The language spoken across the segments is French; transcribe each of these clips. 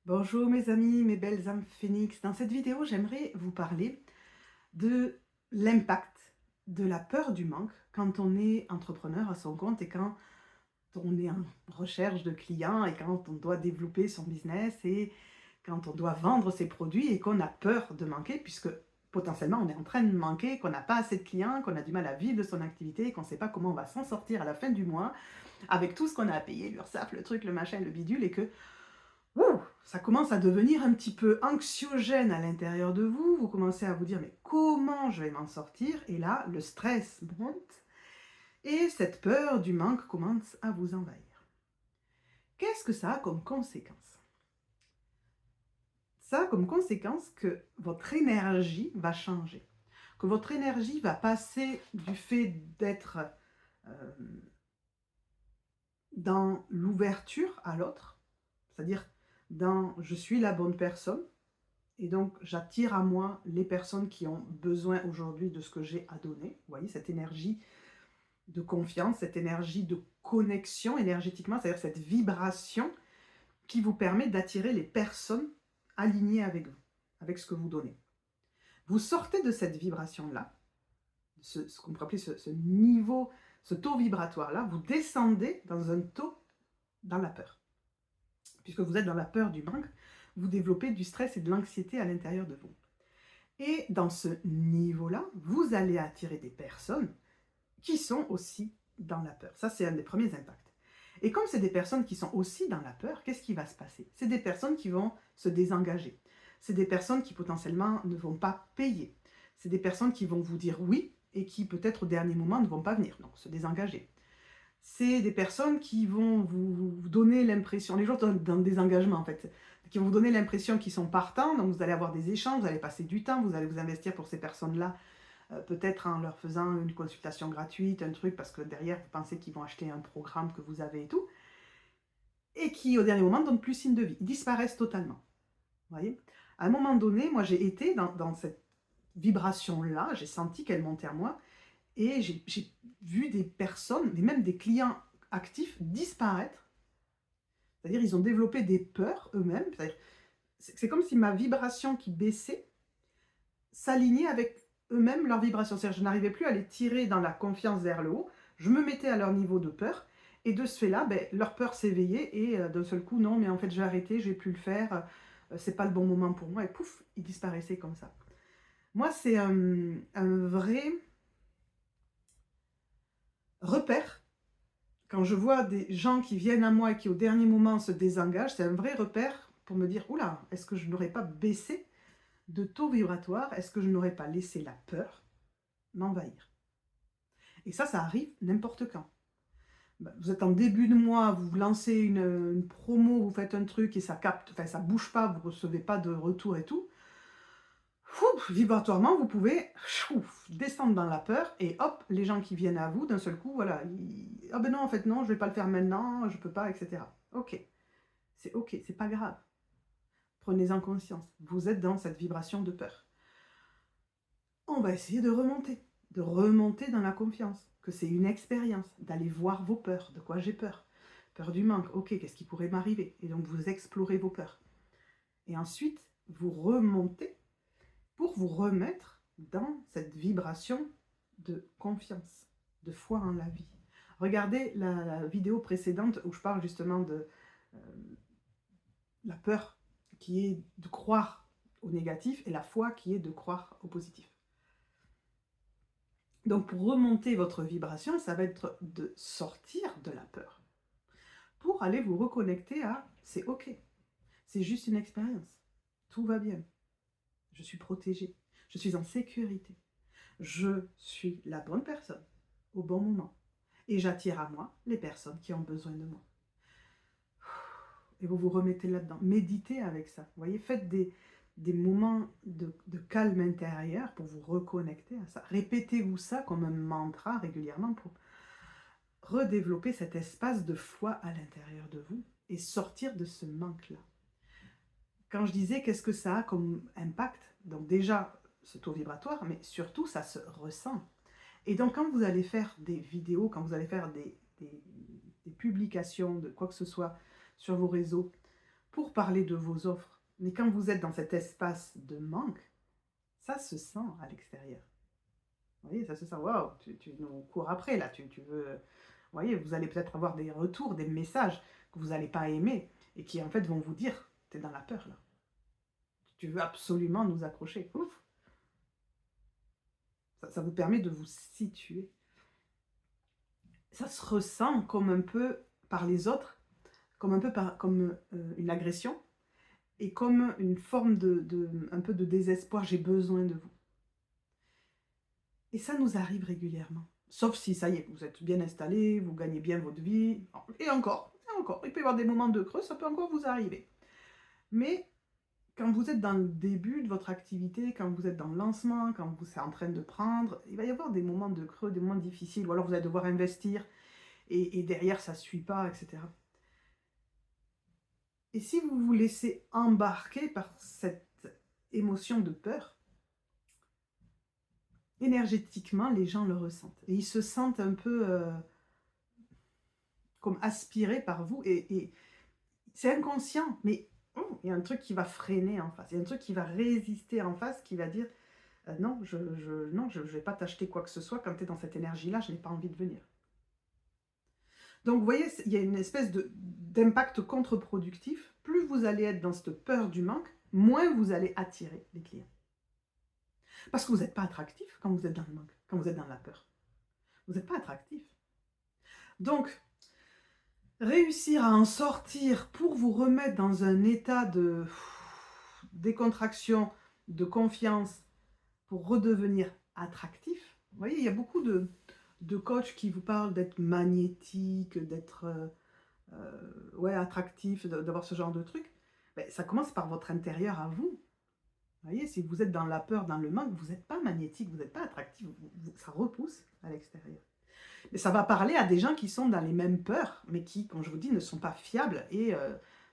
Bonjour mes amis, mes belles âmes phénix. Dans cette vidéo, j'aimerais vous parler de l'impact de la peur du manque quand on est entrepreneur à son compte et quand on est en recherche de clients et quand on doit développer son business et quand on doit vendre ses produits et qu'on a peur de manquer puisque potentiellement on est en train de manquer, qu'on n'a pas assez de clients, qu'on a du mal à vivre de son activité, qu'on ne sait pas comment on va s'en sortir à la fin du mois avec tout ce qu'on a à payer, l'URSSAF, le truc, le machin, le bidule et que ça commence à devenir un petit peu anxiogène à l'intérieur de vous. Vous commencez à vous dire, mais comment je vais m'en sortir? Et là, le stress monte et cette peur du manque commence à vous envahir. Qu'est-ce que ça a comme conséquence? Ça a comme conséquence que votre énergie va changer, que votre énergie va passer du fait d'être euh, dans l'ouverture à l'autre, c'est-à-dire dans je suis la bonne personne, et donc, j'attire à moi les personnes qui ont besoin aujourd'hui de ce que j'ai à donner. Vous voyez, cette énergie de confiance, cette énergie de connexion énergétiquement, c'est-à-dire cette vibration qui vous permet d'attirer les personnes alignées avec vous, avec ce que vous donnez. Vous sortez de cette vibration-là, ce qu'on pourrait appeler ce niveau, ce taux vibratoire-là, vous descendez dans un taux dans la peur. Puisque vous êtes dans la peur du manque, vous développez du stress et de l'anxiété à l'intérieur de vous. Et dans ce niveau-là, vous allez attirer des personnes qui sont aussi dans la peur. Ça, c'est un des premiers impacts. Et comme c'est des personnes qui sont aussi dans la peur, qu'est-ce qui va se passer? C'est des personnes qui vont se désengager. C'est des personnes qui potentiellement ne vont pas payer. C'est des personnes qui vont vous dire oui et qui peut-être au dernier moment ne vont pas venir, donc se désengager. C'est des personnes qui vont vous donner l'impression, les gens sont dans le désengagement en fait, qui vont vous donner l'impression qu'ils sont partants, donc vous allez avoir des échanges, vous allez passer du temps, vous allez vous investir pour ces personnes-là, peut-être en leur faisant une consultation gratuite, un truc, parce que derrière vous pensez qu'ils vont acheter un programme que vous avez et tout, et qui au dernier moment ne donnent plus signe de vie, ils disparaissent totalement. Vous voyez? À un moment donné, moi j'ai été dans cette vibration-là, j'ai senti qu'elle montait à moi, et j'ai vu des personnes, mais même des clients actifs, disparaître. C'est-à-dire ils ont développé des peurs eux-mêmes. C'est comme si ma vibration qui baissait s'alignait avec eux-mêmes leur vibration. C'est-à-dire je n'arrivais plus à les tirer dans la confiance vers le haut. Je me mettais à leur niveau de peur. Et de ce fait-là, ben, leur peur s'éveillait. Et d'un seul coup, non, mais en fait, je vais arrêter, je ne vais plus le faire. C'est pas le bon moment pour moi. Et pouf, ils disparaissaient comme ça. Moi, c'est un vrai repère. Quand je vois des gens qui viennent à moi et qui au dernier moment se désengagent, c'est un vrai repère pour me dire, oula, est-ce que je n'aurais pas baissé de taux vibratoire? Est-ce que je n'aurais pas laissé la peur m'envahir? Et ça arrive n'importe quand. Vous êtes en début de mois, vous lancez une promo, vous faites un truc et ça capte, enfin ça bouge pas, vous recevez pas de retour et tout. Vibratoirement, vous pouvez descendre dans la peur et hop, les gens qui viennent à vous, d'un seul coup, voilà, ah ben non, en fait non, je vais pas le faire maintenant, je peux pas, etc. Ok, c'est pas grave. Prenez-en conscience. Vous êtes dans cette vibration de peur. On va essayer de remonter dans la confiance, que c'est une expérience, d'aller voir vos peurs, de quoi j'ai peur. Peur du manque, ok, qu'est-ce qui pourrait m'arriver? Et donc vous explorez vos peurs. Et ensuite, vous remontez pour vous remettre dans cette vibration de confiance, de foi en la vie. Regardez la vidéo précédente où je parle justement de euh, la peur qui est de croire au négatif et la foi qui est de croire au positif. Donc pour remonter votre vibration, ça va être de sortir de la peur pour aller vous reconnecter à c'est ok, c'est juste une expérience, tout va bien, je suis protégée, je suis en sécurité, je suis la bonne personne au bon moment et j'attire à moi les personnes qui ont besoin de moi. Et vous vous remettez là-dedans, méditez avec ça, vous voyez, faites des moments de calme intérieur pour vous reconnecter à ça. Répétez-vous ça comme un mantra régulièrement pour redévelopper cet espace de foi à l'intérieur de vous et sortir de ce manque-là. Quand je disais qu'est-ce que ça a comme impact, donc déjà ce taux vibratoire, mais surtout ça se ressent. Et donc quand vous allez faire des vidéos, quand vous allez faire des publications de quoi que ce soit sur vos réseaux, pour parler de vos offres. Mais quand vous êtes dans cet espace de manque, ça se sent à l'extérieur. Vous voyez, ça se sent, waouh, tu nous cours après là, tu veux. Vous voyez, vous allez peut-être avoir des retours, des messages que vous n'allez pas aimer et qui en fait vont vous dire, t'es dans la peur là. Tu veux absolument nous accrocher. Ouf. Ça vous permet de vous situer. Ça se ressent comme un peu par les autres, comme un peu comme une agression et comme une forme un peu de désespoir. J'ai besoin de vous. Et ça nous arrive régulièrement. Sauf si, ça y est, vous êtes bien installé, vous gagnez bien votre vie. Et encore, il peut y avoir des moments de creux, ça peut encore vous arriver. Mais quand vous êtes dans le début de votre activité, quand vous êtes dans le lancement, quand vous êtes en train de prendre, il va y avoir des moments de creux, des moments difficiles, ou alors vous allez devoir investir, et derrière ça ne suit pas, etc. Et si vous vous laissez embarquer par cette émotion de peur, énergétiquement, les gens le ressentent. Et ils se sentent un peu comme aspirés par vous. Et c'est inconscient, mais il y a un truc qui va freiner en face. Il y a un truc qui va résister en face, qui va dire non, je ne vais pas t'acheter quoi que ce soit. Quand tu es dans cette énergie-là, je n'ai pas envie de venir. Donc, vous voyez, il y a une espèce d'impact contre-productif. Plus vous allez être dans cette peur du manque, moins vous allez attirer les clients. Parce que vous n'êtes pas attractif quand vous êtes dans le manque, quand vous êtes dans la peur. Vous n'êtes pas attractif. Donc, réussir à en sortir pour vous remettre dans un état de décontraction, de confiance, pour redevenir attractif. Vous voyez, il y a beaucoup de coachs qui vous parlent d'être magnétique, d'être attractif, d'avoir ce genre de truc. Ben, ça commence par votre intérieur à vous. Vous voyez, si vous êtes dans la peur, dans le manque, vous n'êtes pas magnétique, vous n'êtes pas attractif, ça repousse à l'extérieur. Mais ça va parler à des gens qui sont dans les mêmes peurs, mais qui, comme je vous dis, ne sont pas fiables et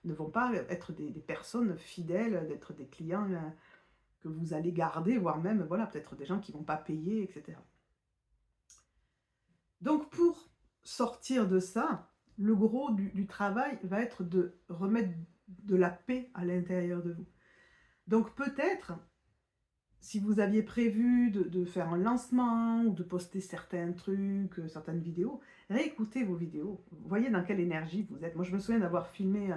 ne vont pas être des personnes fidèles, d'être des clients que vous allez garder, voire même, voilà, peut-être des gens qui ne vont pas payer, etc. Donc, pour sortir de ça, le gros du travail va être de remettre de la paix à l'intérieur de vous. Donc, peut-être, si vous aviez prévu de faire un lancement ou de poster certains trucs, certaines vidéos, réécoutez vos vidéos. Voyez dans quelle énergie vous êtes. Moi, je me souviens d'avoir filmé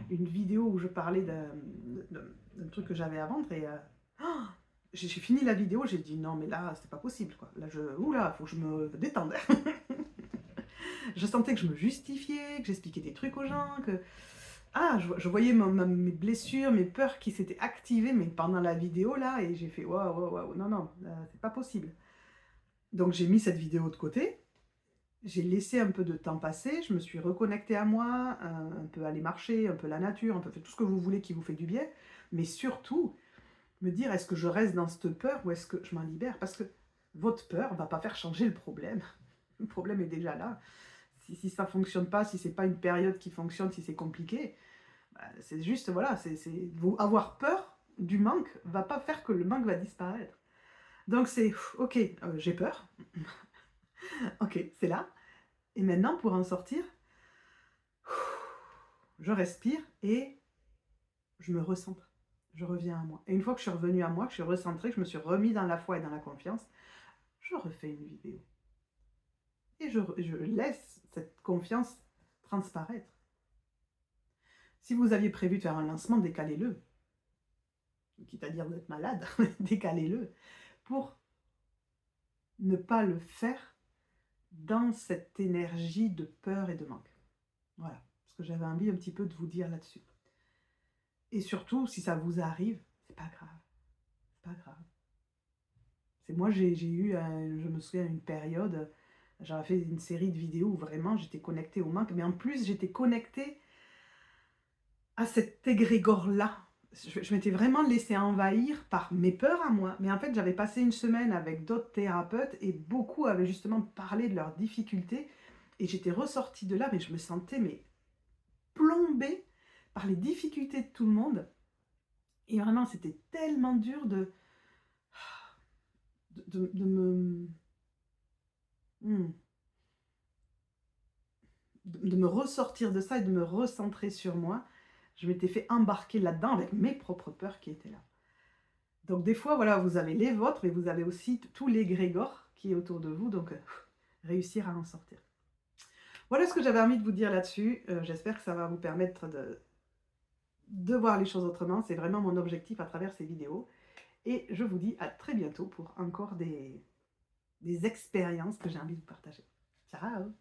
une vidéo où je parlais d'un truc que j'avais à vendre et j'ai fini la vidéo, j'ai dit non, mais là, c'est pas possible, quoi. Là, faut que je me détende. Je sentais que je me justifiais, que j'expliquais des trucs aux gens, que je voyais mes blessures, mes peurs qui s'étaient activées mais pendant la vidéo là, et j'ai fait waouh, non, c'est pas possible. Donc j'ai mis cette vidéo de côté, j'ai laissé un peu de temps passer, je me suis reconnectée à moi, un peu aller marcher, un peu la nature, un peu faire tout ce que vous voulez qui vous fait du bien, mais surtout me dire est-ce que je reste dans cette peur ou est-ce que je m'en libère, parce que votre peur va pas faire changer le problème. Le problème est déjà là. Si ça fonctionne pas, si c'est pas une période qui fonctionne, si c'est compliqué, c'est juste, voilà, avoir peur du manque va pas faire que le manque va disparaître. Donc c'est, ok, j'ai peur, ok, c'est là, et maintenant pour en sortir, je respire et je me recentre, je reviens à moi. Et une fois que je suis revenue à moi, que je suis recentrée, que je me suis remis dans la foi et dans la confiance, je refais une vidéo. Et je laisse cette confiance transparaître. Si vous aviez prévu de faire un lancement, décalez-le. Quitte à dire vous êtes malade, décalez-le. Pour ne pas le faire dans cette énergie de peur et de manque. Voilà, ce que j'avais envie un petit peu de vous dire là-dessus. Et surtout, si ça vous arrive, c'est pas grave. C'est pas grave. Moi, j'ai eu, je me souviens, une période, j'avais fait une série de vidéos où vraiment j'étais connectée au manque, mais en plus j'étais connectée à cet égrégore-là. Je m'étais vraiment laissée envahir par mes peurs à moi. Mais en fait, j'avais passé une semaine avec d'autres thérapeutes et beaucoup avaient justement parlé de leurs difficultés. Et j'étais ressortie de là, mais je me sentais plombée par les difficultés de tout le monde. Et vraiment, c'était tellement dur de me ressortir de ça et de me recentrer sur moi. je m'étais fait embarquer là-dedans avec mes propres peurs qui étaient là. Donc des fois, voilà, vous avez les vôtres, mais vous avez aussi tous les grégores qui est autour de vous, donc réussir à en sortir. Voilà ce que j'avais envie de vous dire là-dessus. J'espère que ça va vous permettre de voir les choses autrement. C'est vraiment mon objectif à travers ces vidéos. Et je vous dis à très bientôt pour encore des expériences que j'ai envie de vous partager. Ciao!